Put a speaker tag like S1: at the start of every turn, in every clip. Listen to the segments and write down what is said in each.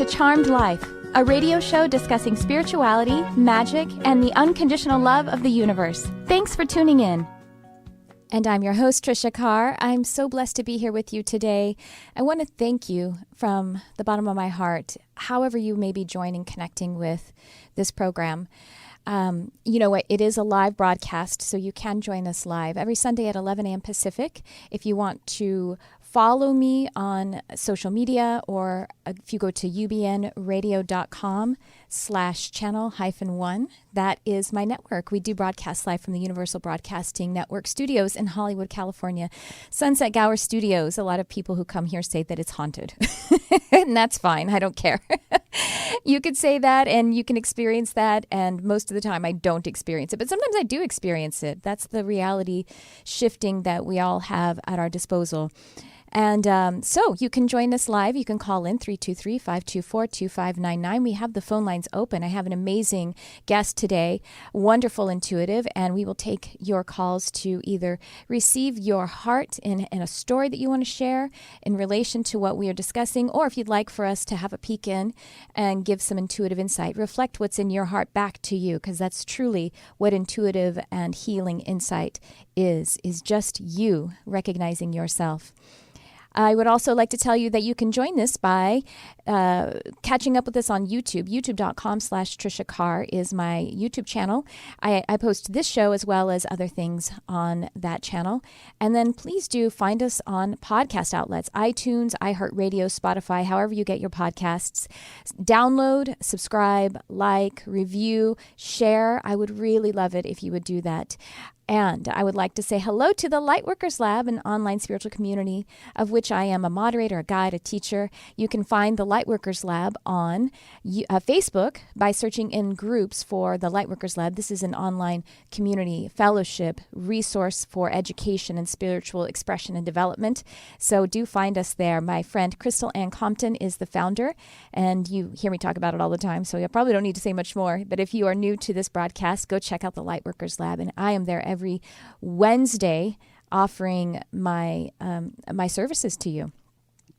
S1: to Charmed Life, a radio show discussing spirituality, magic, and the unconditional love of the universe. Thanks for tuning in. And I'm your host, Tricia Carr. I'm so blessed to be here with you today. I want to thank you from the bottom of my heart, however you may be joining, connecting with this program. You know what? It is a live broadcast, so you can join us live every Sunday at 11 a.m. Pacific. If you want to follow me on social media, or if you go to ubnradio.com/channel-1, that is my network. We do broadcast live from the Universal Broadcasting Network studios in Hollywood, California. Sunset Gower Studios. A lot of people who come here say that it's haunted. And that's fine. I don't care. You could say that and you can experience that. And most of the time I don't experience it. But sometimes I do experience it. That's the reality shifting that we all have at our disposal. And so you can join us live. You can call in 323-524-2599. We have the phone lines open. I have an amazing guest today, wonderful intuitive, and we will take your calls to either receive your heart in a story that you want to share in relation to what we are discussing, or if you'd like for us to have a peek in and give some intuitive insight, reflect what's in your heart back to you, because that's truly what intuitive and healing insight is just you recognizing yourself. I would also like to tell you that you can join this by catching up with us on YouTube. YouTube.com/Tricia Carr is my YouTube channel. I post this show as well as other things on that channel. And then please do find us on podcast outlets, iTunes, iHeartRadio, Spotify, however you get your podcasts. Download, subscribe, like, review, share. I would really love it if you would do that. And I would like to say hello to the Lightworkers Lab, an online spiritual community of which I am a moderator, a guide, a teacher. You can find the Lightworkers Lab on Facebook by searching in groups for the Lightworkers Lab. This is an online community fellowship resource for education and spiritual expression and development. So do find us there. My friend Crystal Ann Compton is the founder, and you hear me talk about it all the time, so I probably don't need to say much more. But if you are new to this broadcast, go check out the Lightworkers Lab, and I am there every Wednesday offering my my services to you.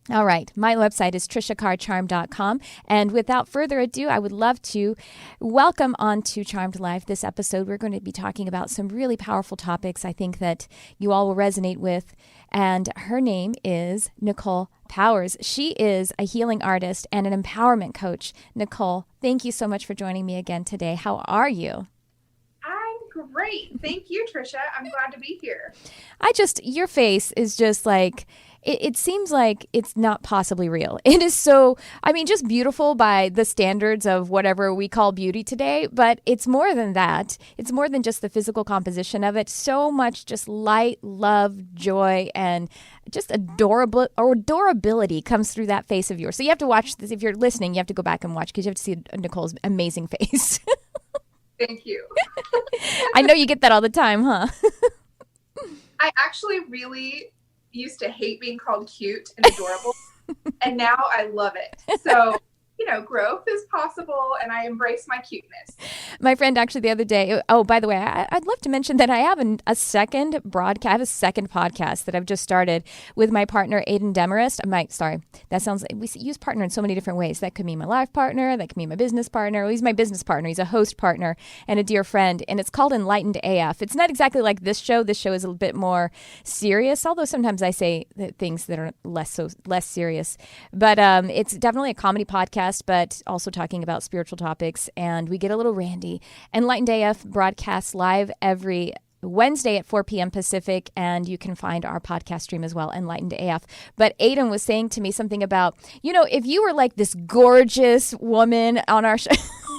S1: All right. My website is triciacarcharm.com. And without further ado, I would love to welcome onto Charmed Life. This episode, we're going to be talking about some really powerful topics I think that you all will resonate with. And her name is Nicole Powers. She is a healing artist and an empowerment coach. Nicole, thank you so much for joining me again today. How are you?
S2: Great. Thank you, Tricia. I'm glad to be here.
S1: Your face is just like, it seems like it's not possibly real. It is so, just beautiful by the standards of whatever we call beauty today, but it's more than that. It's more than just the physical composition of it. So much just light, love, joy, and just adorability comes through that face of yours. So you have to watch this. If you're listening, you have to go back and watch, because you have to see Nicole's amazing face.
S2: Thank you.
S1: I know you get that all the time, huh?
S2: I actually really used to hate being called cute and adorable, and now I love it. So, growth is possible, and I embrace my cuteness.
S1: My friend actually the other day, by the way, I'd love to mention that I have a second podcast that I've just started with my partner, Aiden Demarest. We use partner in so many different ways. That could mean my life partner, that could mean my business partner. Well, he's my business partner. He's a host partner and a dear friend, and it's called Enlightened AF. It's not exactly like this show. This show is a bit more serious, although sometimes I say things that are less serious. But it's definitely a comedy podcast, but also talking about spiritual topics, and we get a little randy. Enlightened AF broadcasts live every Wednesday at 4 p.m. Pacific, and you can find our podcast stream as well, Enlightened AF. But Aiden was saying to me something about, if you were like this gorgeous woman on our show,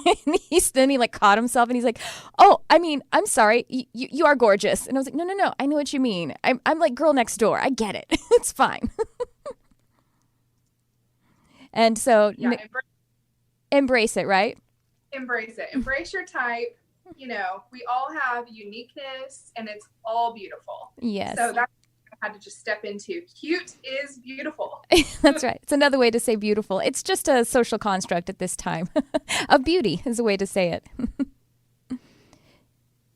S1: and he caught himself, and he's like, oh, I'm sorry, you are gorgeous. And I was like, no, I know what you mean. I'm like girl next door. I get it. It's fine. And so embrace it, right?
S2: Embrace it. Embrace your type. We all have uniqueness, and it's all beautiful.
S1: Yes.
S2: So that's what I had to just step into. Cute is beautiful.
S1: That's right. It's another way to say beautiful. It's just a social construct at this time. Of beauty is a way to say it.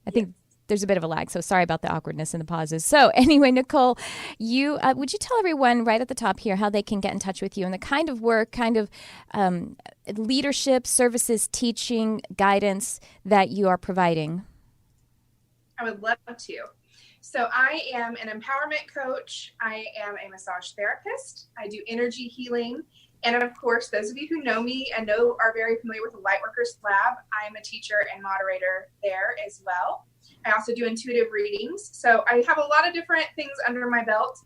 S1: I think there's a bit of a lag, so sorry about the awkwardness and the pauses. So anyway, Nicole, you would you tell everyone right at the top here how they can get in touch with you and the kind of work, leadership, services, teaching, guidance that you are providing?
S2: I would love to. So I am an empowerment coach. I am a massage therapist. I do energy healing. And of course, those of you who know me and are very familiar with the Lightworkers Lab, I'm a teacher and moderator there as well. I also do intuitive readings. So I have a lot of different things under my belt.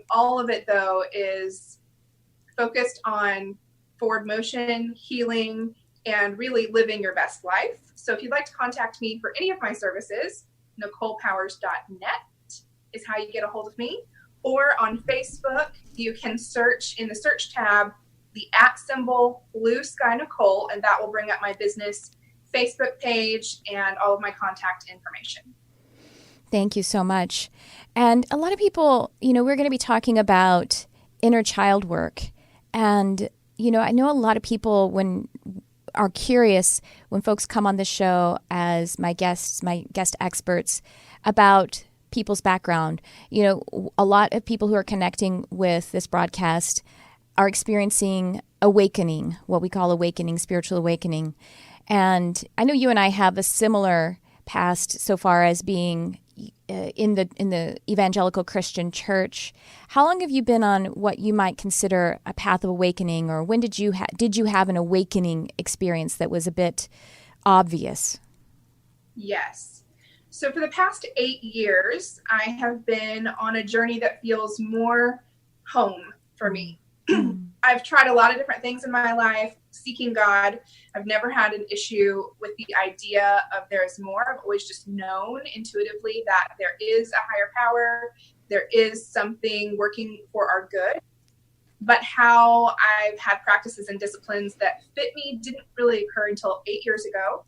S2: All of it, though, is focused on forward motion, healing, and really living your best life. So if you'd like to contact me for any of my services, NicolePowers.net is how you get a hold of me. Or on Facebook, you can search in the search tab the @ Blue Sky Nicole, and that will bring up my business Facebook page and all of my contact information.
S1: Thank you so much. And a lot of people, we're going to be talking about inner child work. And, I know a lot of people are curious when folks come on the show as my guest experts about people's background. A lot of people who are connecting with this broadcast are experiencing awakening, what we call awakening, spiritual awakening. And I know you and I have a similar past so far as being in the evangelical Christian church. How long have you been on what you might consider a path of awakening, or when did you have an awakening experience that was a bit obvious?
S2: Yes. So for the past 8 years, I have been on a journey that feels more home for me. I've tried a lot of different things in my life, seeking God. I've never had an issue with the idea of there is more. I've always just known intuitively that there is a higher power. There is something working for our good. But how I've had practices and disciplines that fit me didn't really occur until 8 years ago.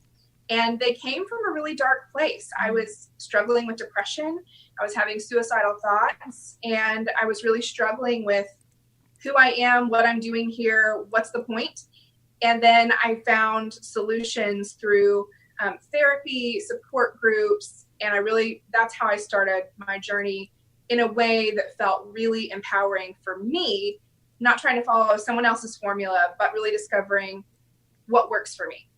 S2: And they came from a really dark place. I was struggling with depression. I was having suicidal thoughts. And I was really struggling with who I am, what I'm doing here, what's the point? And then I found solutions through therapy, support groups. And that's how I started my journey in a way that felt really empowering for me, not trying to follow someone else's formula, but really discovering what works for me.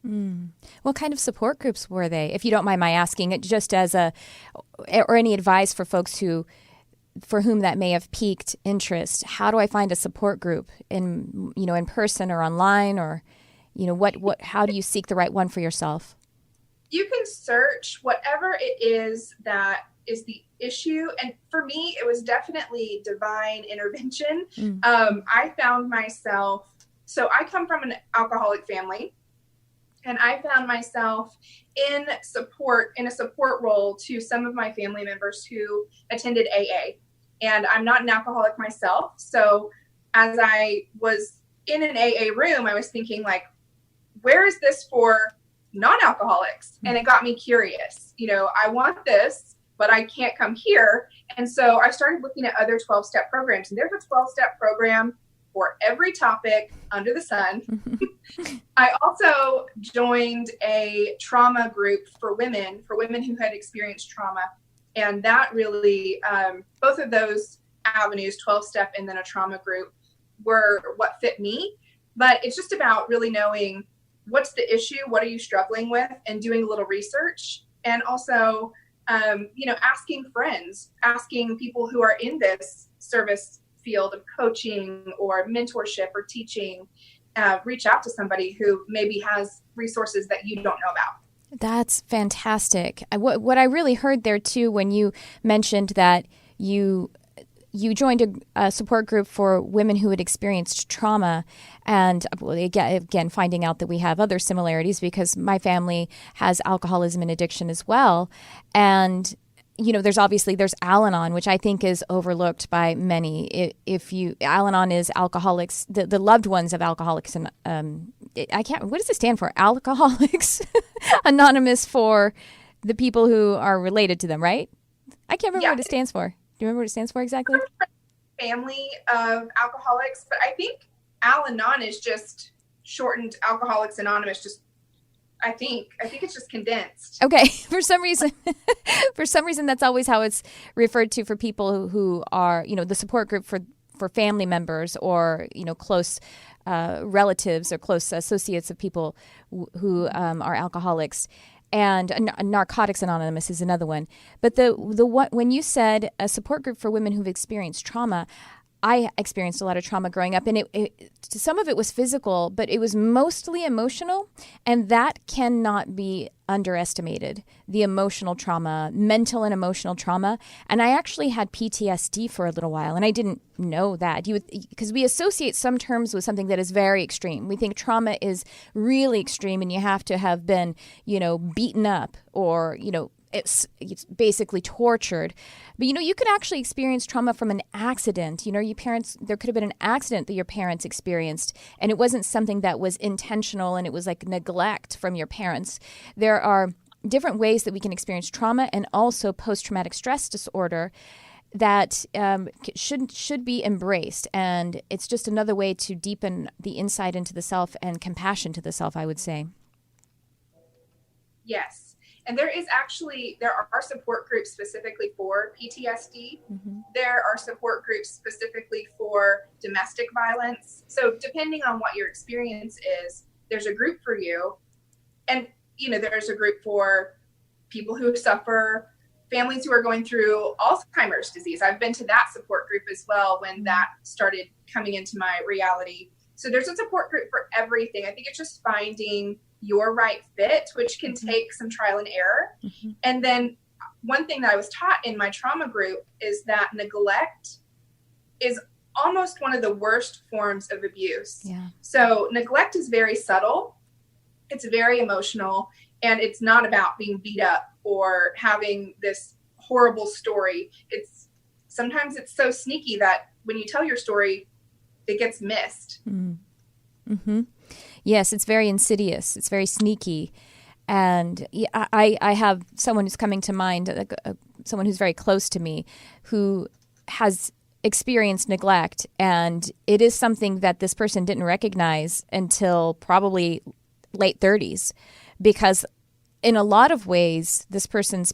S1: What kind of support groups were they? If you don't mind my asking, it just or any advice for folks for whom that may have piqued interest. How do I find a support group in person or online, or how do you seek the right one for yourself?
S2: You can search whatever it is that is the issue. And for me, it was definitely divine intervention. I found myself, so I come from an alcoholic family, and I found myself in a support role to some of my family members who attended AA. And I'm not an alcoholic myself. So as I was in an AA room, I was thinking, like, where is this for non-alcoholics? And it got me curious. I want this, but I can't come here. And so I started looking at other 12-step programs. And there's a 12-step program for every topic under the sun. I also joined a trauma group for women who had experienced trauma. And that really, both of those avenues, 12-step and then a trauma group, were what fit me. But it's just about really knowing what's the issue, what are you struggling with, and doing a little research. And also, asking friends, asking people who are in this service field of coaching or mentorship or teaching, reach out to somebody who maybe has resources that you don't know about.
S1: That's fantastic. What I really heard there too, when you mentioned that you joined a support group for women who had experienced trauma, and again finding out that we have other similarities because my family has alcoholism and addiction as well. And there's Al-Anon, which I think is overlooked by many. Al-Anon is alcoholics, the loved ones of alcoholics, and what does it stand for? Alcoholics Anonymous, for the people who are related to them, right? I can't remember what it stands for. Do you remember what it stands for exactly?
S2: Family of alcoholics, but I think Al-Anon is just shortened Alcoholics Anonymous, just I think it's just condensed.
S1: Okay. For some reason, that's always how it's referred to for people who are, the support group for family members or, close relatives or close associates of people who are alcoholics. And Narcotics Anonymous is another one. But the one, when you said a support group for women who've experienced trauma, I experienced a lot of trauma growing up, and some of it was physical, but it was mostly emotional, and that cannot be underestimated. The emotional trauma, mental and emotional trauma, and I actually had PTSD for a little while, and I didn't know that. Because we associate some terms with something that is very extreme. We think trauma is really extreme, and you have to have been, beaten up or, it's basically tortured. But, you could actually experience trauma from an accident. Your parents, there could have been an accident that your parents experienced, and it wasn't something that was intentional, and it was like neglect from your parents. There are different ways that we can experience trauma and also post-traumatic stress disorder that should be embraced. And it's just another way to deepen the insight into the self and compassion to the self, I would say.
S2: Yes. And there are support groups specifically for PTSD. Mm-hmm. There are support groups specifically for domestic violence. So depending on what your experience is, there's a group for you. And, there's a group for people who suffer, families who are going through Alzheimer's disease. I've been to that support group as well when that started coming into my reality. So there's a support group for everything. I think it's just finding your right fit, which can take some trial and error. Mm-hmm. And then one thing that I was taught in my trauma group is that neglect is almost one of the worst forms of abuse. Yeah. So neglect is very subtle. It's very emotional, and it's not about being beat up or having this horrible story. Sometimes it's so sneaky that when you tell your story, it gets missed.
S1: Mm-hmm. Yes, it's very insidious. It's very sneaky. And I have someone who's coming to mind, someone who's very close to me, who has experienced neglect. And it is something that this person didn't recognize until probably late 30s, because in a lot of ways, this person's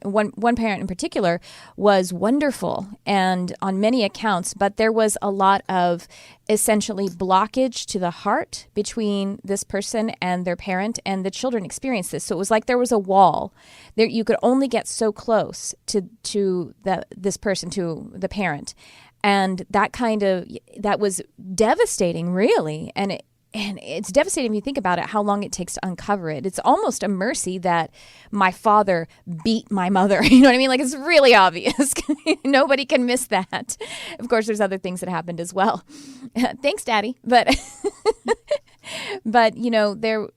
S1: one parent in particular, was wonderful and on many accounts, but there was a lot of essentially blockage to the heart between this person and their parent, and the children experienced this. So it was like there was a wall. There, you could only get so close to this person, to the parent, and that was devastating, really, and it's devastating if you think about it, how long it takes to uncover it. It's almost a mercy that my father beat my mother. You know what I mean? Like, it's really obvious. Nobody can miss that. Of course, there's other things that happened as well. Thanks, Daddy. But there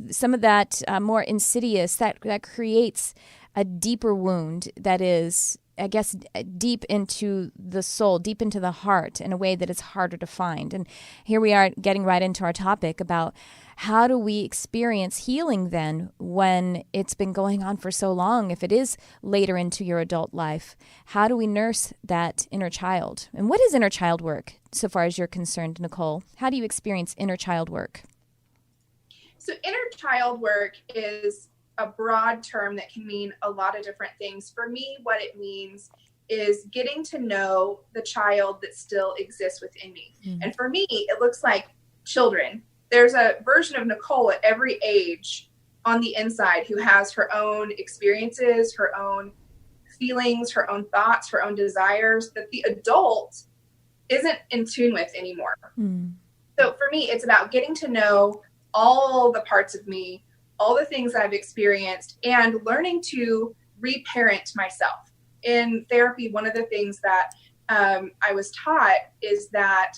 S1: some of that more insidious that creates a deeper wound that is, I guess, deep into the soul, deep into the heart in a way that is harder to find. And here we are getting right into our topic about how do we experience healing then when it's been going on for so long, if it is later into your adult life. How do we nurse that inner child? And what is inner child work so far as you're concerned, Nicole? How do you experience inner child work?
S2: So inner child work is a broad term that can mean a lot of different things. For me, what it means is getting to know the child that still exists within me. Mm-hmm. And for me, it looks like children. There's a version of Nicole at every age on the inside who has her own experiences, her own feelings, her own thoughts, her own desires that the adult isn't in tune with anymore. Mm-hmm. So for me, it's about getting to know all the parts of me, all the things I've experienced, and learning to reparent myself. In therapy, one of the things that I was taught is that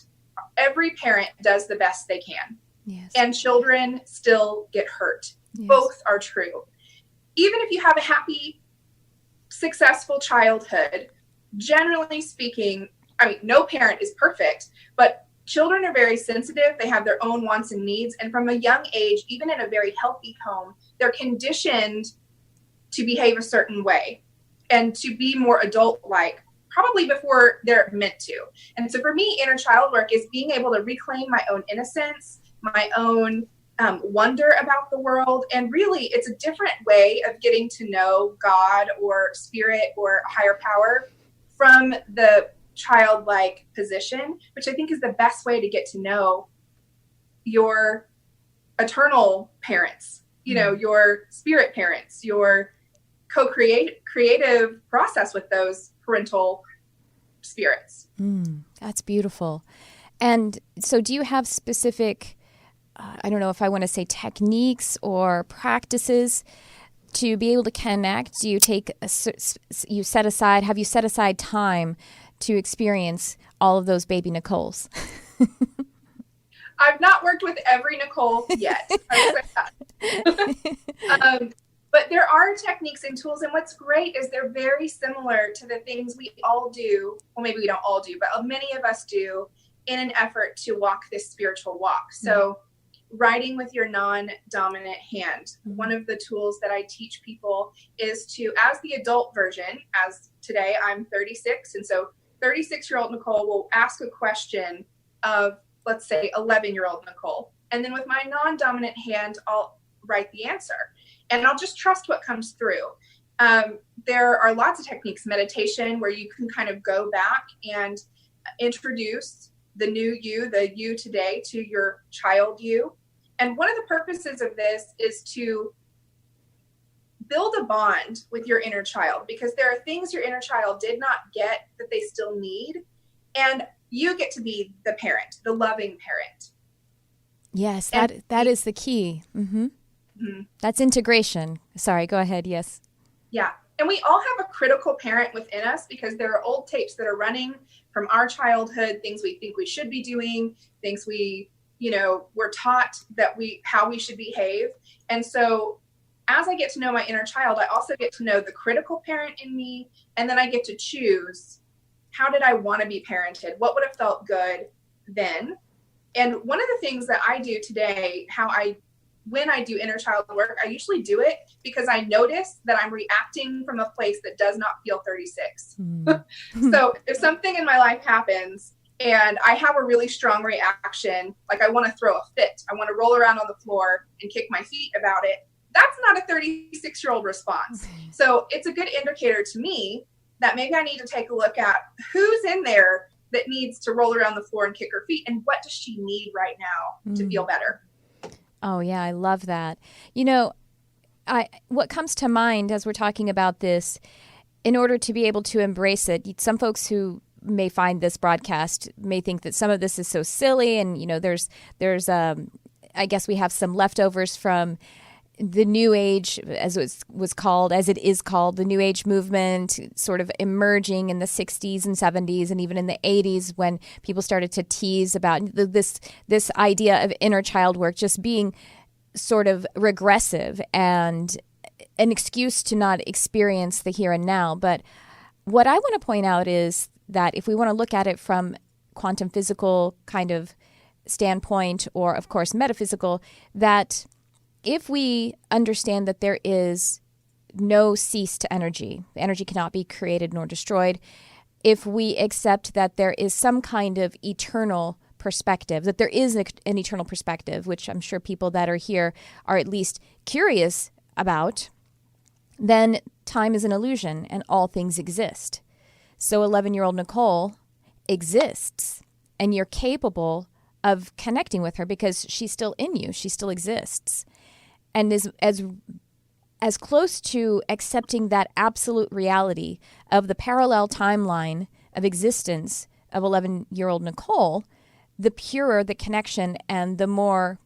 S2: every parent does the best they can. Yes. And children still get hurt. Yes. Both are true. Even if you have a happy, successful childhood, generally speaking, no parent is perfect, but children are very sensitive. They have their own wants and needs. And from a young age, even in a very healthy home, they're conditioned to behave a certain way and to be more adult-like, probably before they're meant to. And so for me, inner child work is being able to reclaim my own innocence, my own wonder about the world. And really, it's a different way of getting to know God or spirit or higher power from the childlike position, which I think is the best way to get to know your eternal parents, your spirit parents, your creative process with those parental spirits.
S1: That's beautiful. And so do you have specific, I don't know if I want to say techniques or practices to be able to connect? Do you have you set aside time to experience all of those baby Nicoles?
S2: I've not worked with every Nicole yet. But there are techniques and tools, and what's great is they're very similar to the things we all do. Well, maybe we don't all do, but many of us do in an effort to walk this spiritual walk. So writing with your non-dominant hand. One of the tools that I teach people is to, as the adult version, as today I'm 36, and so 36-year-old Nicole will ask a question of, let's say, 11-year-old Nicole. And then with my non-dominant hand, I'll write the answer. And I'll just trust what comes through. There are lots of techniques, meditation, where you can kind of go back and introduce the new you, the you today, to your child you. And one of the purposes of this is to build a bond with your inner child, because there are things your inner child did not get that they still need. And you get to be the parent, the loving parent.
S1: Yes, that is the key. Mm-hmm. Mm-hmm. That's integration. Sorry, go ahead. Yes. Yeah.
S2: And we all have a critical parent within us, because there are old tapes that are running from our childhood, things we think we should be doing, things we, were taught how we should behave. And so as I get to know my inner child, I also get to know the critical parent in me. And then I get to choose, how did I want to be parented? What would have felt good then? And one of the things that I do today, when I do inner child work, I usually do it because I notice that I'm reacting from a place that does not feel 36. So if something in my life happens and I have a really strong reaction, like I want to throw a fit, I want to roll around on the floor and kick my feet about it, that's not a 36-year-old response. So it's a good indicator to me that maybe I need to take a look at who's in there that needs to roll around the floor and kick her feet, and what does she need right now to feel better.
S1: Oh, yeah, I love that. What comes to mind as we're talking about this, in order to be able to embrace it, some folks who may find this broadcast may think that some of this is so silly, and, there's I guess we have some leftovers from the New Age, as it is called, the New Age movement, sort of emerging in the 60s and 70s and even in the 80s, when people started to tease about this idea of inner child work just being sort of regressive and an excuse to not experience the here and now. But what I want to point out is that if we want to look at it from quantum physical kind of standpoint, or of course metaphysical, that if we understand that there is no cease to energy, the energy cannot be created nor destroyed, if we accept that there is some kind of eternal perspective, that there is an eternal perspective, which I'm sure people that are here are at least curious about, then time is an illusion and all things exist. So 11-year-old Nicole exists, and you're capable of connecting with her because she's still in you. She still exists. And is as close to accepting that absolute reality of the parallel timeline of existence of 11-year-old Nicole, the purer the connection and the more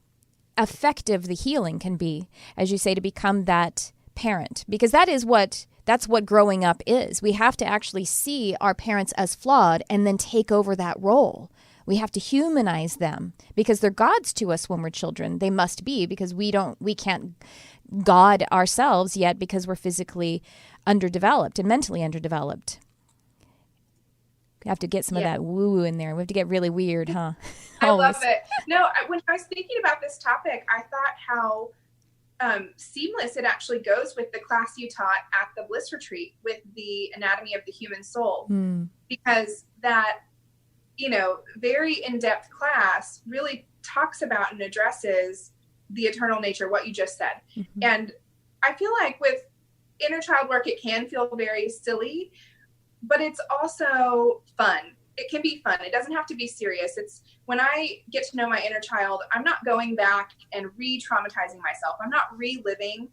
S1: effective the healing can be, as you say, to become that parent. Because that's what growing up is. We have to actually see our parents as flawed and then take over that role. We have to humanize them because they're gods to us when we're children. They must be, because we can't God ourselves yet because we're physically underdeveloped and mentally underdeveloped. We have to get some of that woo-woo in there. We have to get really weird, huh?
S2: I love it. No, when I was thinking about this topic, I thought how seamless it actually goes with the class you taught at the Bliss Retreat with the anatomy of the human soul. Because that, very in-depth class really talks about and addresses the eternal nature, what you just said.
S1: Mm-hmm.
S2: And I feel like with inner child work, it can feel very silly, but it's also fun. It can be fun. It doesn't have to be serious. It's when I get to know my inner child, I'm not going back and re-traumatizing myself. I'm not reliving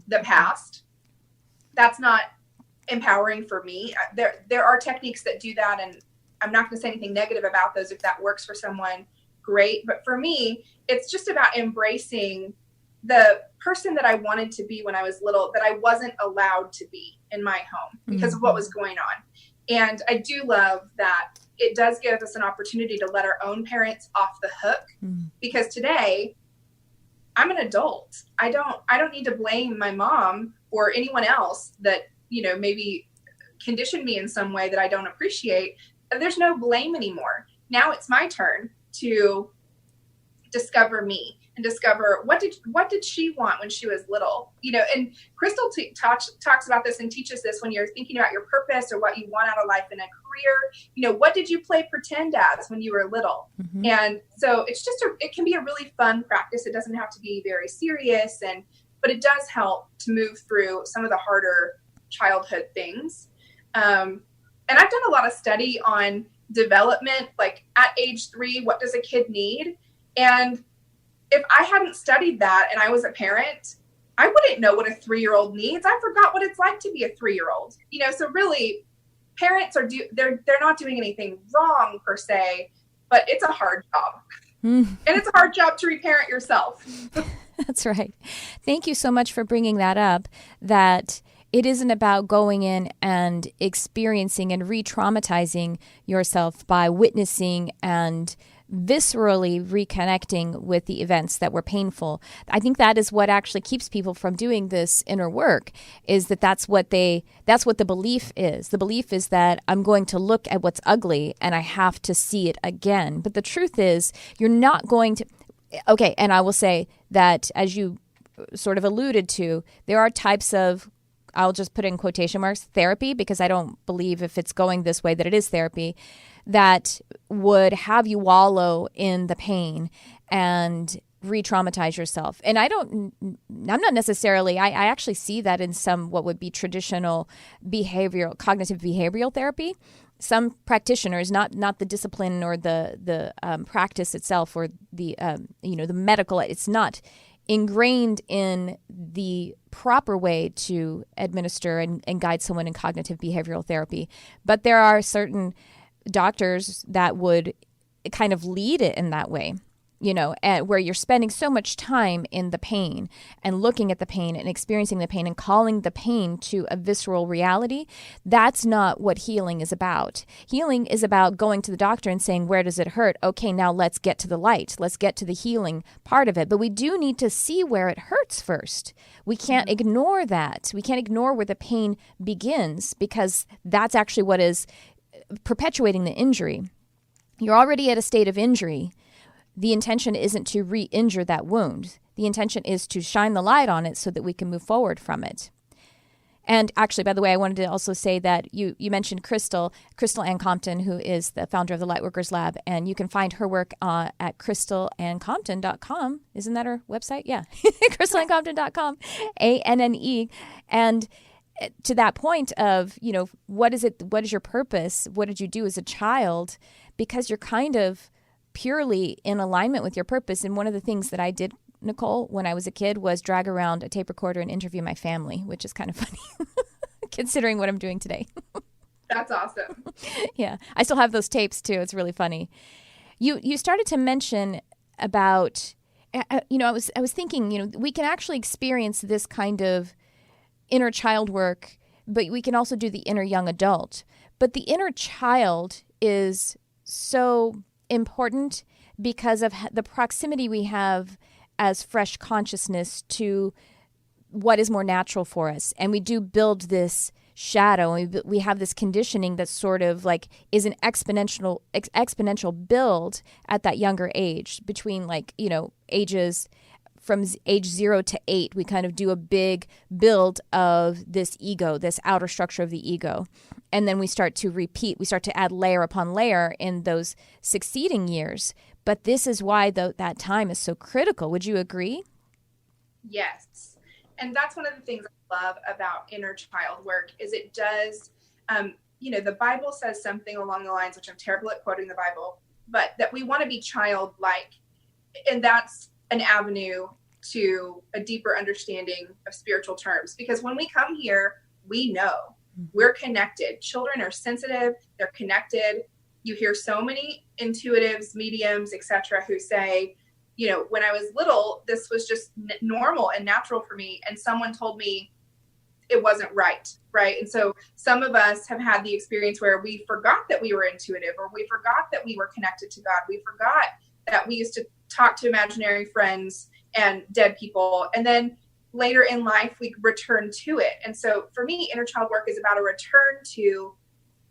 S2: the past. That's not empowering for me. There are techniques that do that, and I'm not going to say anything negative about those. If that works for someone, great. But for me, it's just about embracing the person that I wanted to be when I was little, that I wasn't allowed to be in my home because of what was going on. And I do love that it does give us an opportunity to let our own parents off the hook, because today I'm an adult. I don't need to blame my mom or anyone else that, maybe conditioned me in some way that I don't appreciate. There's no blame anymore. Now it's my turn to discover me and discover what did she want when she was little, and Crystal talks about this and teaches this when you're thinking about your purpose or what you want out of life in a career. What did you play pretend as when you were little? And so it's just it can be a really fun practice. It doesn't have to be very serious, but it does help to move through some of the harder childhood things. And I've done a lot of study on development, like at age 3, what does a kid need? And if I hadn't studied that and I was a parent, I wouldn't know what a 3-year-old needs. I forgot what it's like to be a 3-year-old. So really, parents they're not doing anything wrong per se, but it's a hard job. And it's a hard job to reparent yourself.
S1: That's right. Thank you so much for bringing that up, that it isn't about going in and experiencing and re-traumatizing yourself by witnessing and viscerally reconnecting with the events that were painful. I think that is what actually keeps people from doing this inner work, is that's what the belief is. The belief is that I'm going to look at what's ugly and I have to see it again. But the truth is, you're not going to. Okay, and I will say that, as you sort of alluded to, there are types of, I'll just put in quotation marks, therapy, because I don't believe if it's going this way that it is therapy, that would have you wallow in the pain and re-traumatize yourself. And I'm not necessarily, I actually see that in some what would be traditional cognitive behavioral therapy. Some practitioners, not the discipline or the practice itself or the medical, it's not ingrained in the proper way to administer and guide someone in cognitive behavioral therapy. But there are certain doctors that would kind of lead it in that way, where you're spending so much time in the pain and looking at the pain and experiencing the pain and calling the pain to a visceral reality. That's not what healing is about. Healing is about going to the doctor and saying, where does it hurt? Okay, now let's get to the light. Let's get to the healing part of it. But we do need to see where it hurts first. We can't ignore that. We can't ignore where the pain begins, because that's actually what is perpetuating the injury. You're already at a state of injury. The intention isn't to re-injure that wound. The intention is to shine the light on it so that we can move forward from it. And actually, by the way, I wanted to also say that you mentioned Crystal Ann Compton, who is the founder of the Lightworkers Lab, and you can find her work at crystalanncompton.com. Isn't that her website? Yeah, crystalanncompton.com, ANNE. And to that point of, what is your purpose? What did you do as a child? Because you're kind of purely in alignment with your purpose. And one of the things that I did, Nicole, when I was a kid was drag around a tape recorder and interview my family, which is kind of funny considering what I'm doing today.
S2: That's awesome.
S1: Yeah. I still have those tapes too. It's really funny. You started to mention about, I was thinking, we can actually experience this kind of inner child work, but we can also do the inner young adult. But the inner child is so important because of the proximity we have as fresh consciousness to what is more natural for us. And we do build this shadow, and we have this conditioning that sort of like is an exponential build at that younger age, between ages from age 0 to 8. We kind of do a big build of this ego, this outer structure of the ego. And then we start to repeat. We start to add layer upon layer in those succeeding years. But this is why that time is so critical. Would you agree?
S2: Yes. And that's one of the things I love about inner child work is it does, the Bible says something along the lines, which I'm terrible at quoting the Bible, but that we want to be childlike. And that's an avenue to a deeper understanding of spiritual terms. Because when we come here, we know we're connected. Children are sensitive. They're connected. You hear so many intuitives, mediums, etc., who say, when I was little, this was just normal and natural for me. And someone told me it wasn't right. Right. And so some of us have had the experience where we forgot that we were intuitive, or we forgot that we were connected to God. We forgot that we used to talk to imaginary friends and dead people. And then later in life, we return to it. And so for me, inner child work is about a return to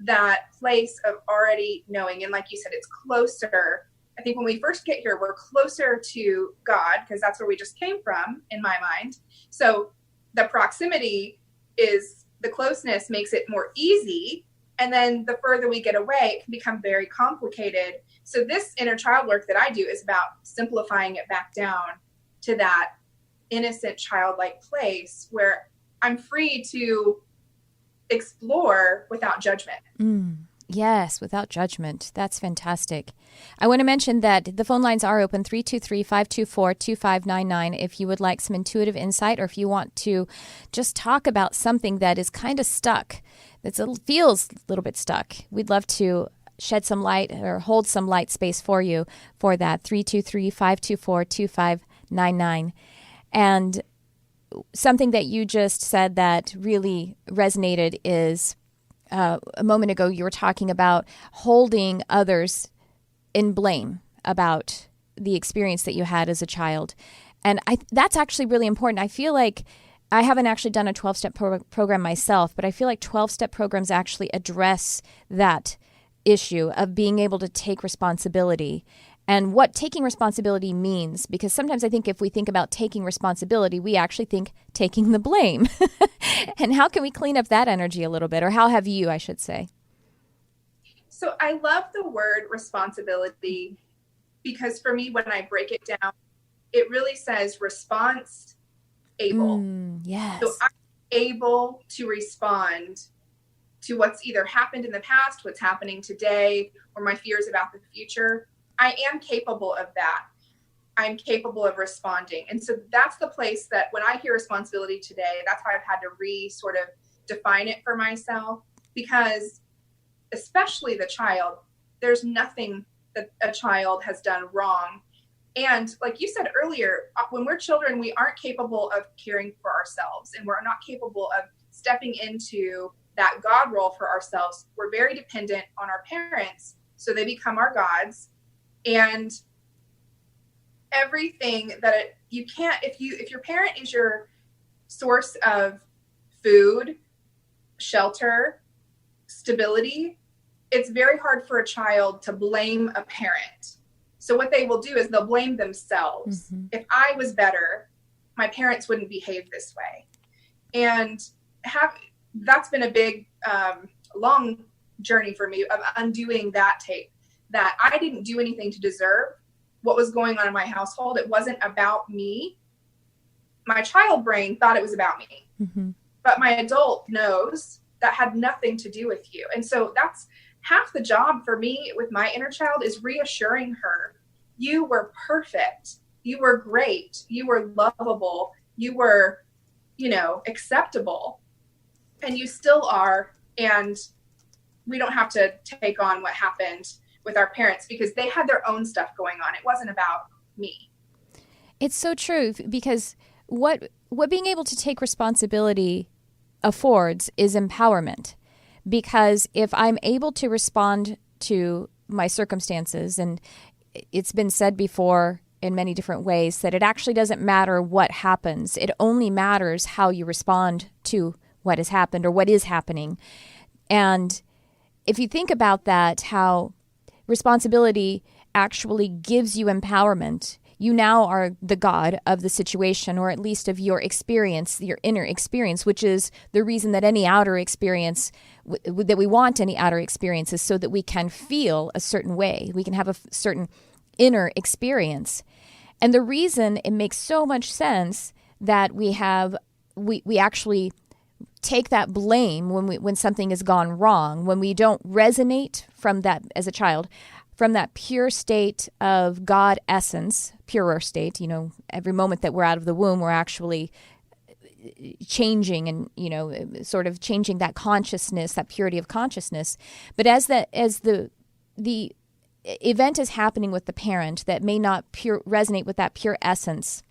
S2: that place of already knowing. And like you said, it's closer. I think when we first get here, we're closer to God because that's where we just came from, in my mind. So the proximity is, the closeness makes it more easy. And then the further we get away, it can become very complicated. So this inner child work that I do is about simplifying it back down to that innocent childlike place where I'm free to explore without judgment.
S1: Yes, without judgment. That's fantastic. I want to mention that the phone lines are open, 323-524-2599, if you would like some intuitive insight, or if you want to just talk about something that is kind of stuck, that feels a little bit stuck. We'd love to shed some light or hold some light space for you for that, 323-524-2599. And something that you just said that really resonated is a moment ago you were talking about holding others in blame about the experience that you had as a child. And that's actually really important. I feel like I haven't actually done a 12-step program myself, but I feel like 12-step programs actually address that issue of being able to take responsibility and what taking responsibility means. Because sometimes I think if we think about taking responsibility, we actually think taking the blame. And how can we clean up that energy a little bit? Or how have you, I should say?
S2: So I love the word responsibility because for me, when I break it down, it really says response able.
S1: Yes.
S2: So I'm able to respond to what's either happened in the past, what's happening today, or my fears about the future. I am capable of that. I'm capable of responding. And so that's the place that when I hear responsibility today, that's why I've had to sort of define it for myself, because especially the child, there's nothing that a child has done wrong. And like you said earlier, when we're children, we aren't capable of caring for ourselves, and we're not capable of stepping into that God role for ourselves. We're very dependent on our parents, so they become our gods. And everything that you can't, if your parent is your source of food, shelter, stability, it's very hard for a child to blame a parent. So what they will do is they'll blame themselves. Mm-hmm. If I was better, my parents wouldn't behave this way. And that's been a big, long journey for me of undoing that tape, that I didn't do anything to deserve what was going on in my household. It wasn't about me. My child brain thought it was about me, mm-hmm. but my adult knows that had nothing to do with you. And so that's half the job for me with my inner child, is reassuring her, you were perfect. You were great. You were lovable. You were, acceptable, and you still are. And we don't have to take on what happened with our parents because they had their own stuff going on. It wasn't about me.
S1: It's so true, because what being able to take responsibility affords is empowerment. Because if I'm able to respond to my circumstances, and it's been said before in many different ways that it actually doesn't matter what happens. It only matters how you respond to what has happened or what is happening. And if you think about that, how responsibility actually gives you empowerment. You now are the God of the situation, or at least of your experience, your inner experience, which is the reason that any outer experience, that we want any outer experiences, so that we can feel a certain way. We can have a certain inner experience. And the reason it makes so much sense that we actually take that blame when something has gone wrong, when we don't resonate from that as a child, from that pure state of God essence, purer state. Every moment that we're out of the womb, we're actually changing and, sort of changing that consciousness, that purity of consciousness. But as the event is happening with the parent that may not resonate with that pure essence,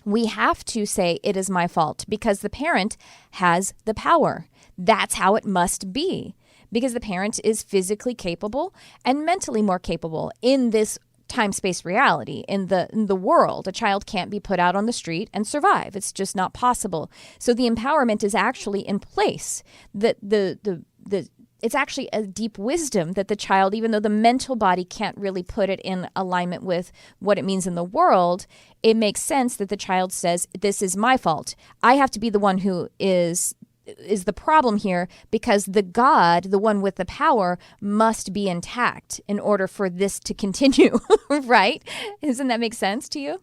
S1: we have to say it is my fault because the parent has the power. That's how it must be, because the parent is physically capable and mentally more capable in this time-space reality. In the world, a child can't be put out on the street and survive. It's just not possible. So the empowerment is actually in place. It's actually a deep wisdom that the child, even though the mental body can't really put it in alignment with what it means in the world, it makes sense that the child says, this is my fault. I have to be the one who is the problem here because the God, the one with the power, must be intact in order for this to continue, right? Doesn't that make sense to you?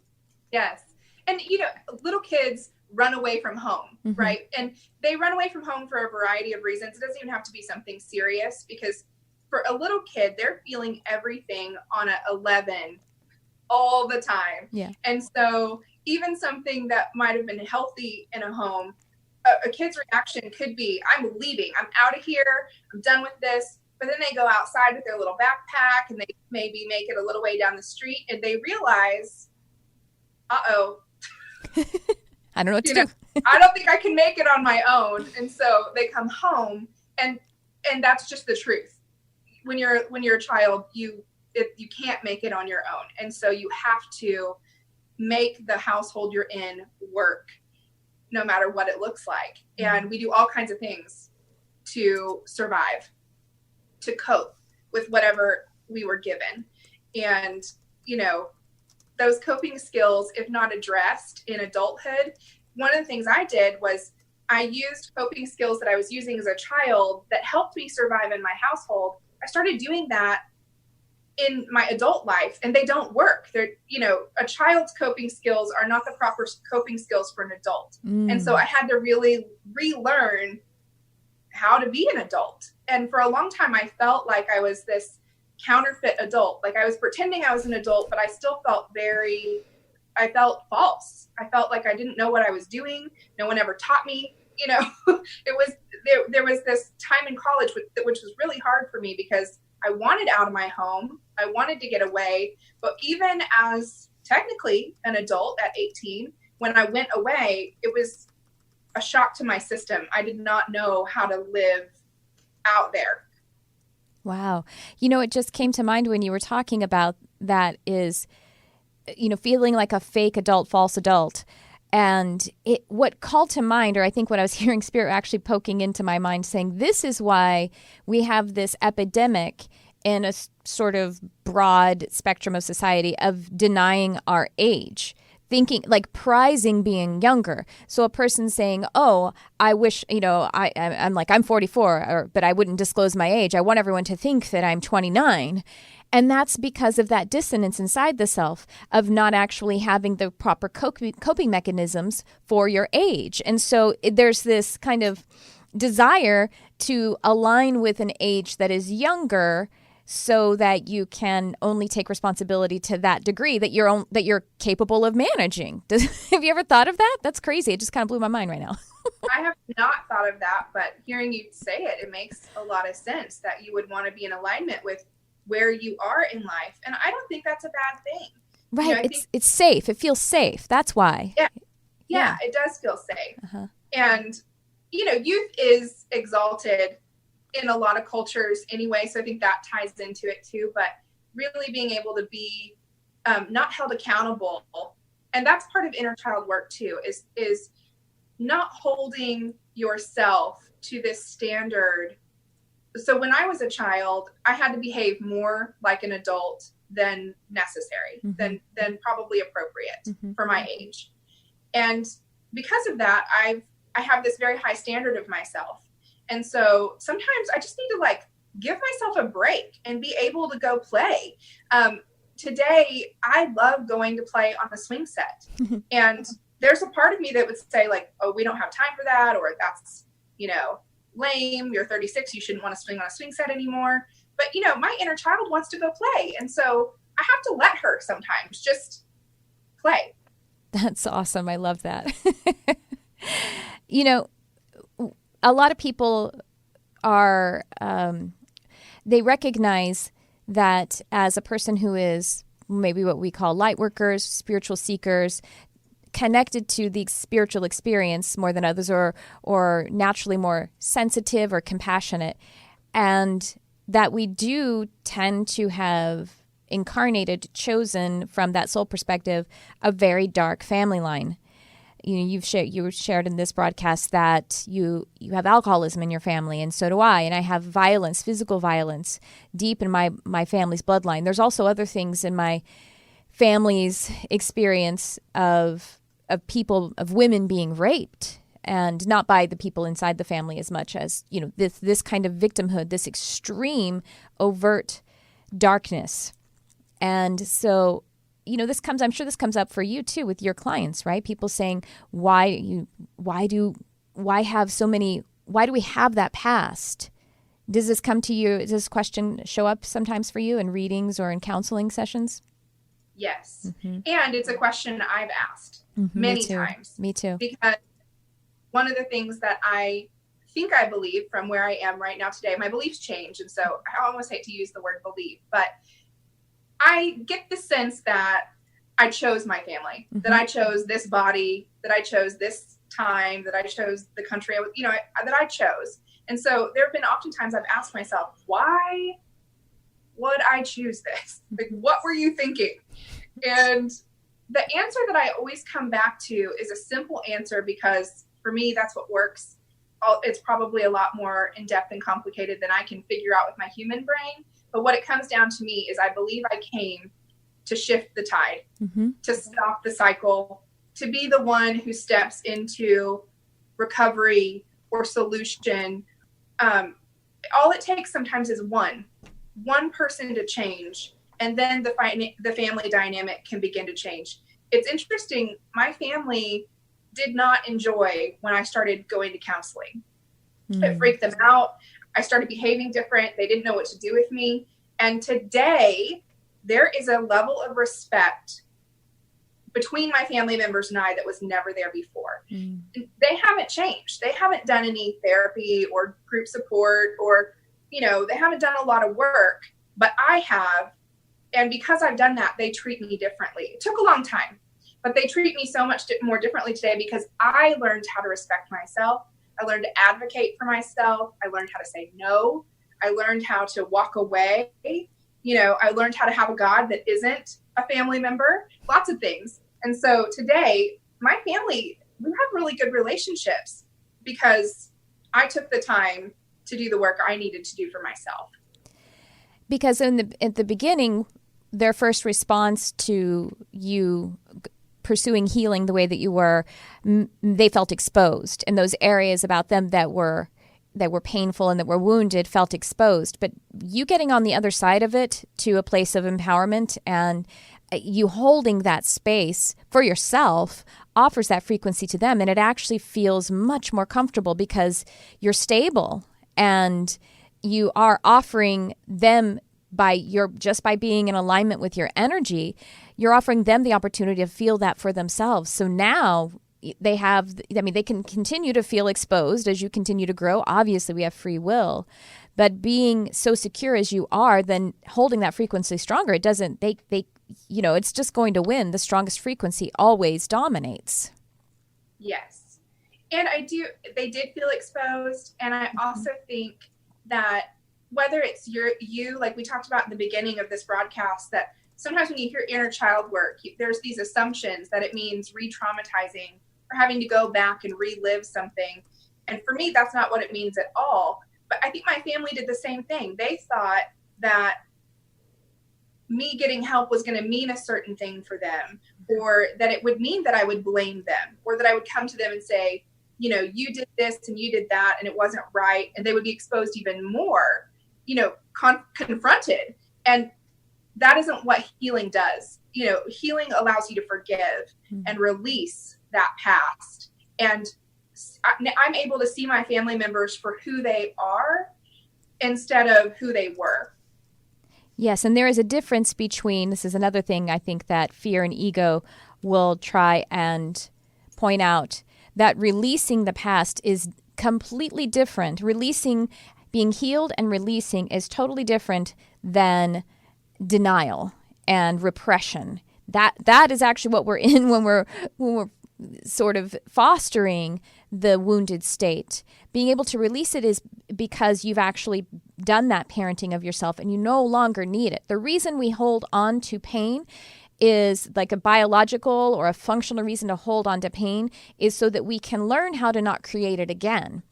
S2: Yes. And, little kids run away from home,
S1: Mm-hmm.
S2: right? And they run away from home for a variety of reasons. It doesn't even have to be something serious, because for a little kid, they're feeling everything on a 11 all the time.
S1: Yeah.
S2: And so even something that might have been healthy in a home, a kid's reaction could be, I'm leaving, I'm out of here, I'm done with this. But then they go outside with their little backpack and they maybe make it a little way down the street and they realize, uh-oh,
S1: I don't know what to do.
S2: I don't think I can make it on my own. And so they come home and that's just the truth. When you're a child, you can't make it on your own. And so you have to make the household you're in work, no matter what it looks like. And we do all kinds of things to survive, to cope with whatever we were given. And, those coping skills, if not addressed in adulthood, one of the things I did was I used coping skills that I was using as a child that helped me survive in my household. I started doing that in my adult life, and they don't work. They're, a child's coping skills are not the proper coping skills for an adult. And so I had to really relearn how to be an adult. And for a long time, I felt like I was this counterfeit adult. Like I was pretending I was an adult, but I still felt I felt false. I felt like I didn't know what I was doing. No one ever taught me, it was, there was this time in college, which was really hard for me because I wanted out of my home. I wanted to get away. But even as technically an adult at 18, when I went away, it was a shock to my system. I did not know how to live out there.
S1: Wow. It just came to mind when you were talking about that is, feeling like a fake adult, false adult. And what called to mind, or I think what I was hearing Spirit actually poking into my mind, saying this is why we have this epidemic in a sort of broad spectrum of society of denying our age. Thinking, like prizing being younger. So a person saying, oh, I wish, I'm 44, but I wouldn't disclose my age. I want everyone to think that I'm 29. And that's because of that dissonance inside the self of not actually having the proper coping mechanisms for your age. And so there's this kind of desire to align with an age that is younger so that you can only take responsibility to that degree that you're capable of managing. Have you ever thought of that? That's crazy. It just kind of blew my mind right now.
S2: I have not thought of that, but hearing you say it makes a lot of sense that you would want to be in alignment with where you are in life. And I don't think that's a bad thing.
S1: Right. It's safe. It feels safe. That's why.
S2: Yeah, it does feel safe.
S1: Uh-huh.
S2: And, youth is exalted in a lot of cultures anyway. So I think that ties into it too, but really being able to be not held accountable. And that's part of inner child work too, is not holding yourself to this standard. So when I was a child, I had to behave more like an adult than necessary, than probably appropriate for my age. And because of that, I have this very high standard of myself. And so sometimes I just need to give myself a break and be able to go play. Today, I love going to play on a swing set. And there's a part of me that would say like, oh, we don't have time for that, or that's, lame. You're 36. You shouldn't want to swing on a swing set anymore. But, my inner child wants to go play. And so I have to let her sometimes just play.
S1: That's awesome. I love that. A lot of people are, they recognize that as a person who is maybe what we call light workers, spiritual seekers, connected to the spiritual experience more than others, or naturally more sensitive or compassionate, and that we do tend to have chosen from that soul perspective, a very dark family line. You shared in this broadcast that you have alcoholism in your family, and so do I. And I have violence, physical violence, deep in my family's bloodline. There's also other things in my family's experience of women being raped, and not by the people inside the family as much as this kind of victimhood, this extreme, overt darkness. And so, I'm sure this comes up for you too with your clients, right? People saying, why do we have that past? Does this come to you? Does this question show up sometimes for you in readings or in counseling sessions?
S2: Yes. Mm-hmm. And it's a question I've asked many times.
S1: Me too.
S2: Because one of the things that I think I believe from where I am right now today, my beliefs change. And so I almost hate to use the word believe, but I get the sense that I chose my family, that I chose this body, that I chose this time, that I chose the country, that I chose. And so there have been oftentimes I've asked myself, why would I choose this? Like, what were you thinking? And the answer that I always come back to is a simple answer, because for me, that's what works. It's probably a lot more in-depth and complicated than I can figure out with my human brain. But what it comes down to me is I believe I came to shift the tide, to stop the cycle, to be the one who steps into recovery or solution. All it takes sometimes is one person to change, and then the family dynamic can begin to change. It's interesting. My family did not enjoy when I started going to counseling. It freaked them out. I started behaving different. They didn't know what to do with me. And today, there is a level of respect between my family members and I that was never there before. They haven't changed. They haven't done any therapy or group support, or, they haven't done a lot of work, but I have. And because I've done that, they treat me differently. It took a long time, but they treat me so much more differently today because I learned how to respect myself. I learned to advocate for myself. I learned how to say no. I learned how to walk away. I learned how to have a God that isn't a family member, lots of things. And so today, my family, we have really good relationships because I took the time to do the work I needed to do for myself.
S1: Because at the beginning, their first response to you pursuing healing the way that you were, they felt exposed, and those areas about them that were painful and that were wounded felt exposed. But you getting on the other side of it to a place of empowerment, and you holding that space for yourself offers that frequency to them, and it actually feels much more comfortable because you're stable and you are offering them by being in alignment with your energy, you're offering them the opportunity to feel that for themselves. So now they can continue to feel exposed as you continue to grow. Obviously, we have free will, but being so secure as you are, then holding that frequency stronger, it's just going to win. The strongest frequency always dominates.
S2: Yes. And they did feel exposed. And I also think that whether it's you, like we talked about in the beginning of this broadcast, that sometimes when you hear inner child work, there's these assumptions that it means re-traumatizing or having to go back and relive something. And for me, that's not what it means at all. But I think my family did the same thing. They thought that me getting help was going to mean a certain thing for them, or that it would mean that I would blame them, or that I would come to them and say, you did this and you did that and it wasn't right. And they would be exposed even more, confronted. And that isn't what healing does. Healing allows you to forgive and release that past. And I'm able to see my family members for who they are instead of who they were.
S1: Yes, and there is a difference between, this is another thing I think that fear and ego will try and point out, that releasing the past is completely different. Being healed and releasing is totally different than denial and repression. That is actually what we're in when we're sort of fostering the wounded state. Being able to release it is because you've actually done that parenting of yourself and you no longer need it. The reason we hold on to pain is like a biological or a functional reason to hold on to pain is so that we can learn how to not create it again.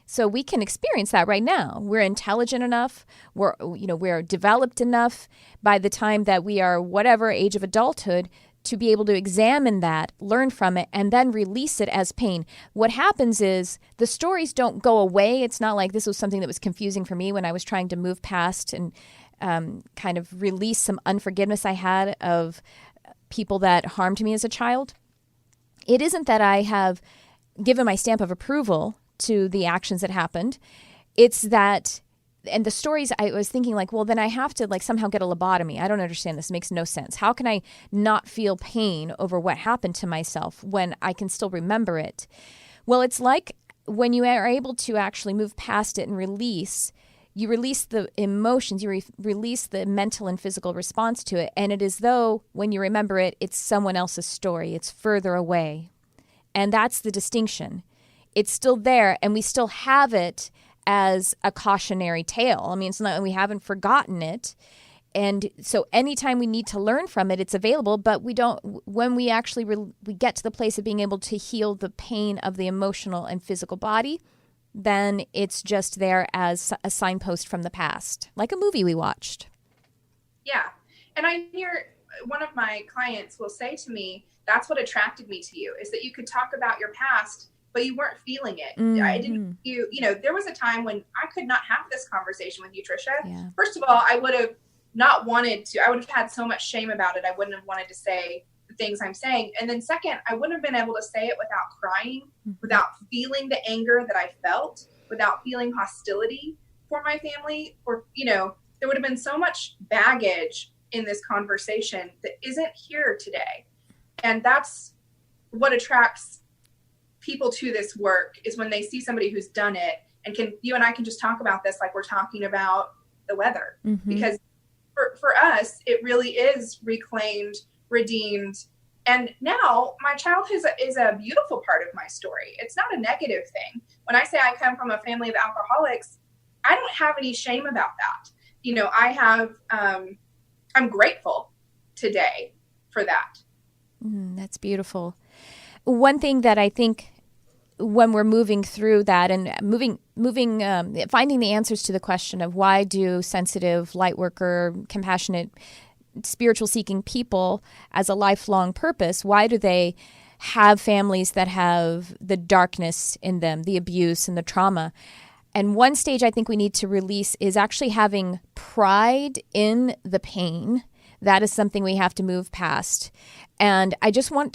S1: So we can experience that right now. We're intelligent enough. We're developed enough by the time that we are whatever age of adulthood to be able to examine that, learn from it, and then release it as pain. What happens is the stories don't go away. It's not like this was something that was confusing for me when I was trying to move past and kind of release some unforgiveness I had of people that harmed me as a child. It isn't that I have given my stamp of approval to the actions that happened. It's that, and the stories, I was thinking like, well, then I have to like somehow get a lobotomy. I don't understand this. It makes no sense. How can I not feel pain over what happened to myself when I can still remember it? Well, it's like when you are able to actually move past it and release, you release the emotions, you release the mental and physical response to it. And it is though when you remember it, it's someone else's story. It's further away. And that's the distinction. It's still there and we still have it as a cautionary tale. I mean, it's not, we haven't forgotten it. And so anytime we need to learn from it, it's available, but we don't, when we actually, we get to the place of being able to heal the pain of the emotional and physical body, then it's just there as a signpost from the past, like a movie we watched.
S2: Yeah. And I hear one of my clients will say to me, that's what attracted me to you, is that you could talk about your past, but you weren't feeling it.
S1: Mm-hmm.
S2: I didn't, there was a time when I could not have this conversation with you, Tricia.
S1: Yeah.
S2: First of all, I would have not wanted to, I would have had so much shame about it. I wouldn't have wanted to say the things I'm saying. And then second, I wouldn't have been able to say it without crying, without feeling the anger that I felt, without feeling hostility for my family, or, there would have been so much baggage in this conversation that isn't here today. And that's what attracts people to this work, is when they see somebody who's done it and you and I can just talk about this like we're talking about the weather. Mm-hmm. Because for us, it really is reclaimed, redeemed. And now my childhood is a beautiful part of my story. It's not a negative thing. When I say I come from a family of alcoholics, I don't have any shame about that. I'm grateful today for that.
S1: That's beautiful. One thing that I think when we're moving through that and finding the answers to the question of why do sensitive, light worker, compassionate, spiritual seeking people as a lifelong purpose, why do they have families that have the darkness in them, the abuse and the trauma? And one stage I think we need to release is actually having pride in the pain. That is something we have to move past. And I just wanted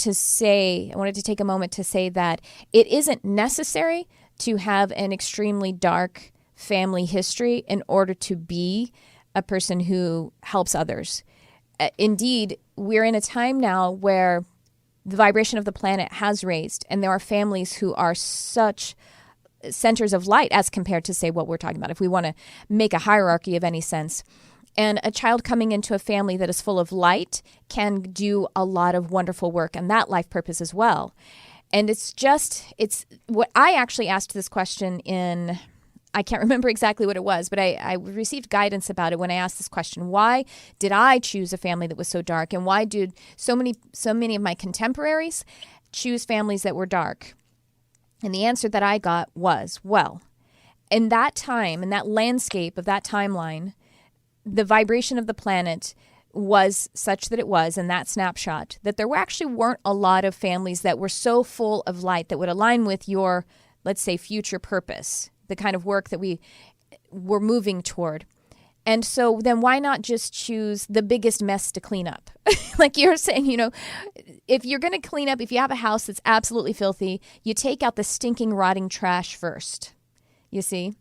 S1: to take a moment to say that it isn't necessary to have an extremely dark family history in order to be a person who helps others. Indeed, we're in a time now where the vibration of the planet has raised, and there are families who are such centers of light as compared to, say, what we're talking about, if we want to make a hierarchy of any sense. And a child coming into a family that is full of light can do a lot of wonderful work and that life purpose as well. And it's what I actually asked this question in, I can't remember exactly what it was, but I received guidance about it when I asked this question. Why did I choose a family that was so dark? And why did so many of my contemporaries choose families that were dark? And the answer that I got was, well, in that time, in that landscape of that timeline, the vibration of the planet was such that it was, in that snapshot, that there weren't a lot of families that were so full of light that would align with your, let's say, future purpose, the kind of work that we were moving toward. And so then why not just choose the biggest mess to clean up? Like you're saying, if you're going to clean up, if you have a house that's absolutely filthy, you take out the stinking, rotting trash first. You see?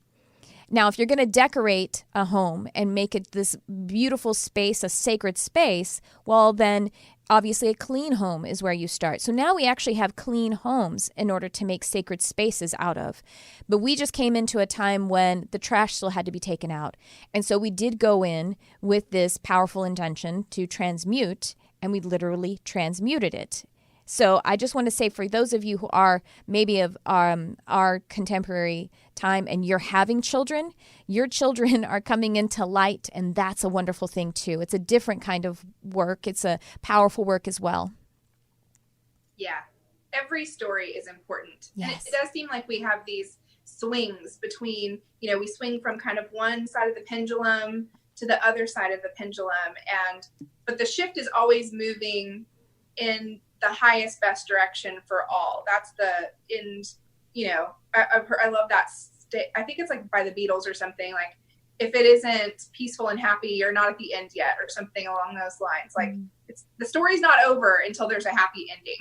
S1: Now, if you're going to decorate a home and make it this beautiful space, a sacred space, well, then obviously a clean home is where you start. So now we actually have clean homes in order to make sacred spaces out of. But we just came into a time when the trash still had to be taken out. And so we did go in with this powerful intention to transmute, and we literally transmuted it. So I just want to say, for those of you who are maybe of our contemporary time and you're having children, your children are coming into light, and that's a wonderful thing too. It's a different kind of work. It's a powerful work as well.
S2: Yeah. Every story is important.
S1: Yes.
S2: And it does seem like we have these swings between, we swing from kind of one side of the pendulum to the other side of the pendulum. But the shift is always moving in the highest, best direction for all. That's I love that. I think it's like by the Beatles or something, like, if it isn't peaceful and happy, you're not at the end yet, or something along those lines. Like, the story's not over until there's a happy ending.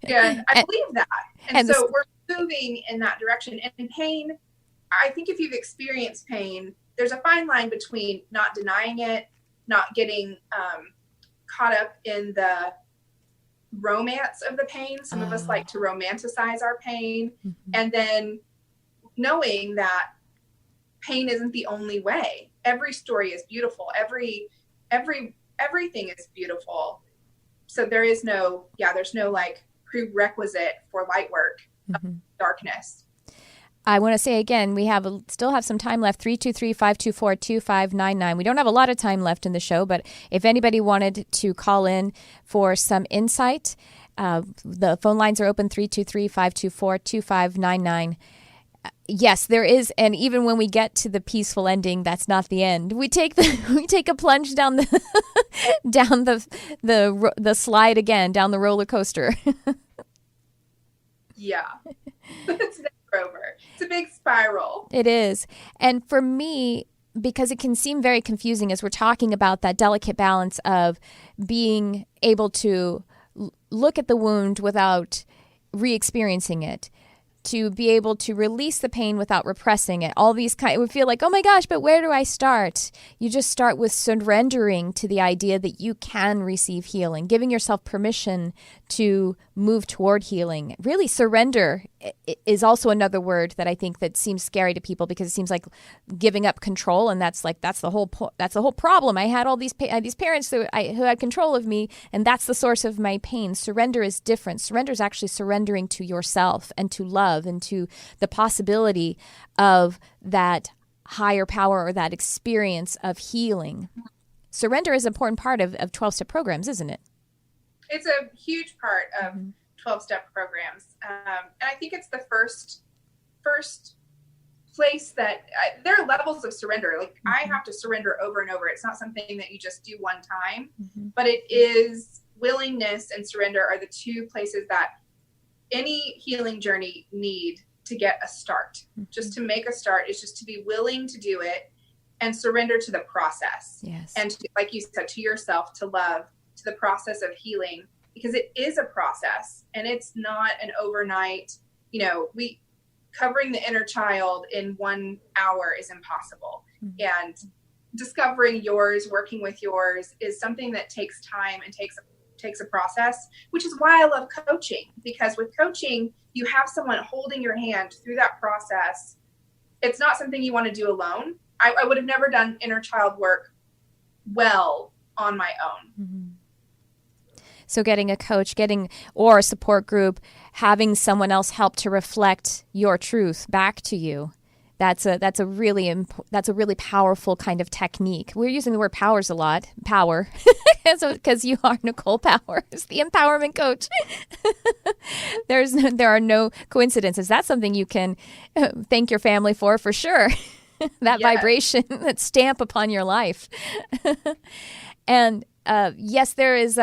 S2: And I believe that. And so we're moving in that direction. And pain, I think if you've experienced pain, there's a fine line between not denying it, not getting caught up in the romance of the pain. Some of us like to romanticize our pain, and then knowing that pain isn't the only way. Every story is beautiful. Everything is beautiful. So there's no like prerequisite for light work of darkness.
S1: I want to say again, we still have some time left, 323-524-2599. We don't have a lot of time left in the show, but if anybody wanted to call in for some insight, the phone lines are open, 323-524-2599. Yes, there is, and even when we get to the peaceful ending, that's not the end. We take a plunge down the the slide again, down the roller coaster.
S2: Yeah. It's never over. It's a big spiral.
S1: It is. And for me, because it can seem very confusing as we're talking about that delicate balance of being able to look at the wound without re-experiencing it, to be able to release the pain without repressing it. All these we feel like, oh my gosh, but where do I start? You just start with surrendering to the idea that you can receive healing, giving yourself permission to move toward healing. Really, surrender is also another word that I think that seems scary to people, because it seems like giving up control, and that's the whole problem. I had all these parents who had control of me, and that's the source of my pain. Surrender is different. Surrender is actually surrendering to yourself and to love and to the possibility of that higher power or that experience of healing. Surrender is an important part of 12-step programs, isn't it?
S2: It's a huge part of 12-step programs. And I think it's the first place that there are levels of surrender. Like, I have to surrender over and over. It's not something that you just do one time, but it is willingness and surrender are the two places that any healing journey need to get a start. Just to make a start is just to be willing to do it and surrender to the process. Yes. And to, like you said, to yourself, to love, to the process of healing, because it is a process and it's not an overnight, covering the inner child in 1 hour is impossible. And discovering yours, working with yours is something that takes time and takes a process, which is why I love coaching, because with coaching, you have someone holding your hand through that process. It's not something you want to do alone. I would have never done inner child work well on my own.
S1: So getting a coach, or a support group, having someone else help to reflect your truth back to you. That's a really powerful kind of technique. We're using the word powers a lot. Power, because you are Nicole Powers, the empowerment coach. There are no coincidences. That's something you can thank your family for sure. That vibration, that stamp upon your life. And yes, there is.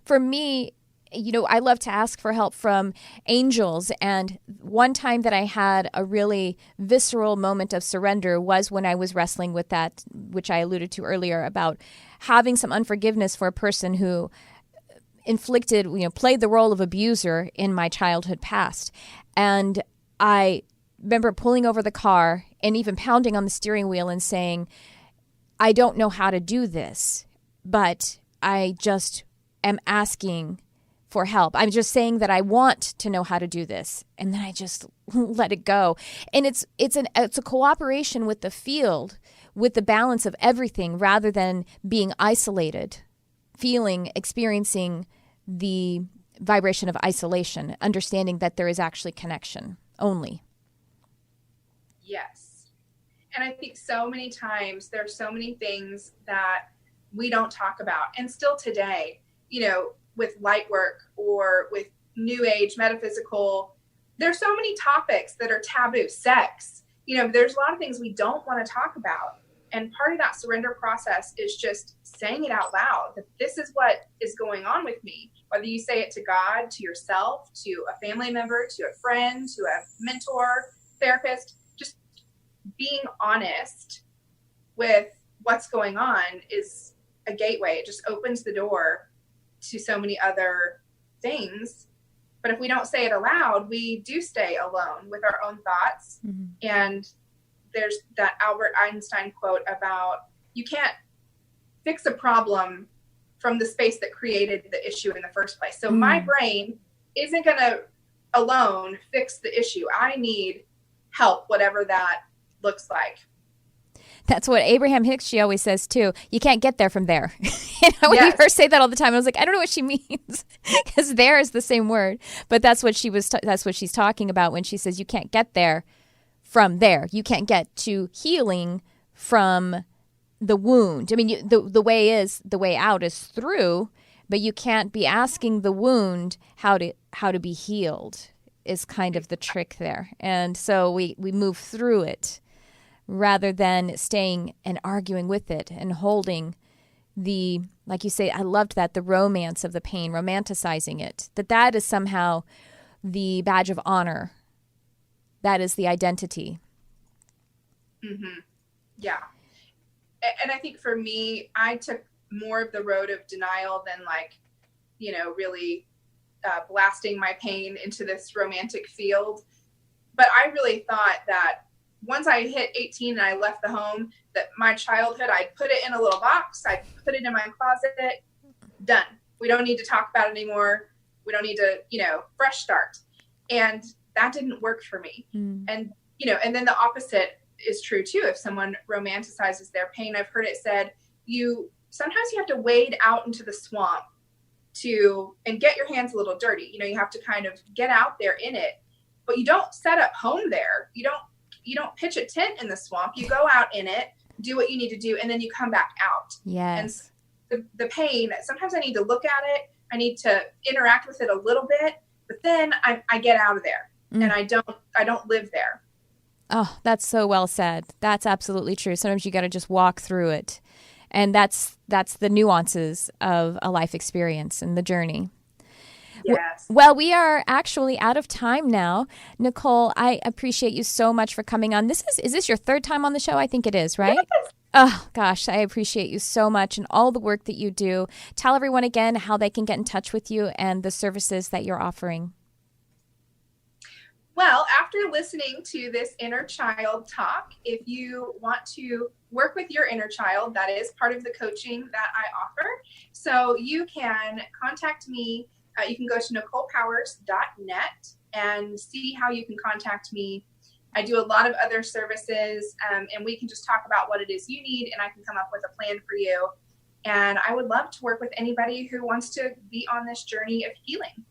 S1: For me, I love to ask for help from angels. And one time that I had a really visceral moment of surrender was when I was wrestling with that, which I alluded to earlier, about having some unforgiveness for a person who inflicted, played the role of abuser in my childhood past. And I remember pulling over the car and even pounding on the steering wheel and saying, I don't know how to do this, but I just am asking for help. I'm just saying that I want to know how to do this. And then I just let it go. And it's a cooperation with the field, with the balance of everything, rather than being isolated, experiencing the vibration of isolation, understanding that there is actually connection only.
S2: Yes. And I think so many times there's so many things that we don't talk about. And still today, with light work or with new age metaphysical, there's so many topics that are taboo. Sex, there's a lot of things we don't want to talk about. And part of that surrender process is just saying it out loud, that this is what is going on with me. Whether you say it to God, to yourself, to a family member, to a friend, to a mentor, therapist, just being honest with what's going on is a gateway. It just opens the door to so many other things. But if we don't say it aloud, we do stay alone with our own thoughts. Mm-hmm. And there's that Albert Einstein quote about, you can't fix a problem from the space that created the issue in the first place. So my brain isn't going to alone fix the issue. I need help, whatever that looks like.
S1: That's what Abraham Hicks, she always says too. You can't get there from there. We hear her say that all the time. I was like, I don't know what she means, because there is the same word, but that's what that's what she's talking about when she says you can't get there from there. You can't get to healing from the wound. I mean, the way out is through, but you can't be asking the wound how to be healed is kind of the trick there. And so we move through it, rather than staying and arguing with it and holding like you say, I loved that, the romance of the pain, romanticizing it, that is somehow the badge of honor. That is the identity.
S2: Mm-hmm. Yeah. And I think for me, I took more of the road of denial than really blasting my pain into this romantic field. But I really thought that once I hit 18 and I left the home, that my childhood, I'd put it in a little box. I'd put it in my closet. Done. We don't need to talk about it anymore. We don't need to, fresh start. And that didn't work for me. Mm. And, and then the opposite is true too. If someone romanticizes their pain, I've heard it said, sometimes you have to wade out into the swamp and get your hands a little dirty. You have to kind of get out there in it, but you don't set up home there. You don't pitch a tent in the swamp. You go out in it, do what you need to do, and then you come back out.
S1: Yes.
S2: And the pain, sometimes I need to look at it. I need to interact with it a little bit, but then I get out of there and I don't live there.
S1: Oh, that's so well said. That's absolutely true. Sometimes you got to just walk through it. And that's the nuances of a life experience and the journey.
S2: Yes.
S1: Well, we are actually out of time now. Nicole, I appreciate you so much for coming on. Is this your third time on the show? I think it is, right? Yes. Oh, gosh, I appreciate you so much and all the work that you do. Tell everyone again how they can get in touch with you and the services that you're offering.
S2: Well, after listening to this inner child talk, if you want to work with your inner child, that is part of the coaching that I offer. So you can contact me. You can go to NicolePowers.net and see how you can contact me. I do a lot of other services, and we can just talk about what it is you need, and I can come up with a plan for you. And I would love to work with anybody who wants to be on this journey of healing.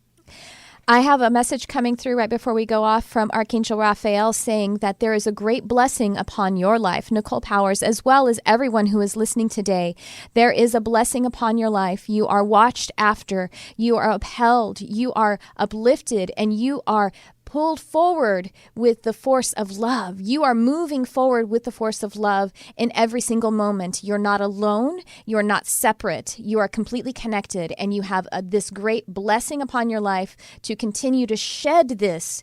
S1: I have a message coming through right before we go off from Archangel Raphael saying that there is a great blessing upon your life, Nicole Powers, as well as everyone who is listening today. There is a blessing upon your life. You are watched after. You are upheld. You are uplifted, and you are pulled forward with the force of love. You are moving forward with the force of love in every single moment. You're not alone. You're not separate. You are completely connected, and you have this great blessing upon your life to continue to shed this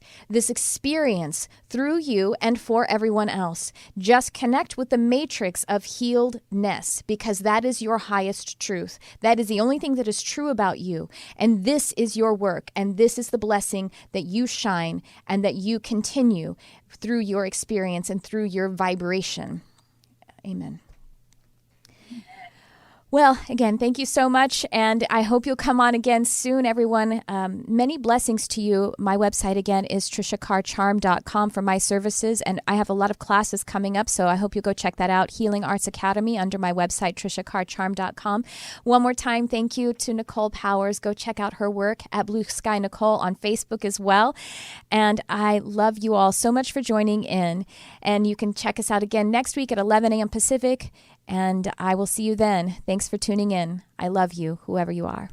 S1: experience through you and for everyone else. Just connect with the matrix of healedness, because that is your highest truth. That is the only thing that is true about you. And this is your work, and this is the blessing that you shine and that you continue through your experience and through your vibration. Amen. Well, again, thank you so much, and I hope you'll come on again soon, everyone. Many blessings to you. My website, again, is triciacarcharm.com for my services, and I have a lot of classes coming up, so I hope you'll go check that out. Healing Arts Academy under my website, triciacarcharm.com. One more time, thank you to Nicole Powers. Go check out her work at Blue Sky Nicole on Facebook as well. And I love you all so much for joining in, and you can check us out again next week at 11 a.m. Pacific. And I will see you then. Thanks for tuning in. I love you, whoever you are.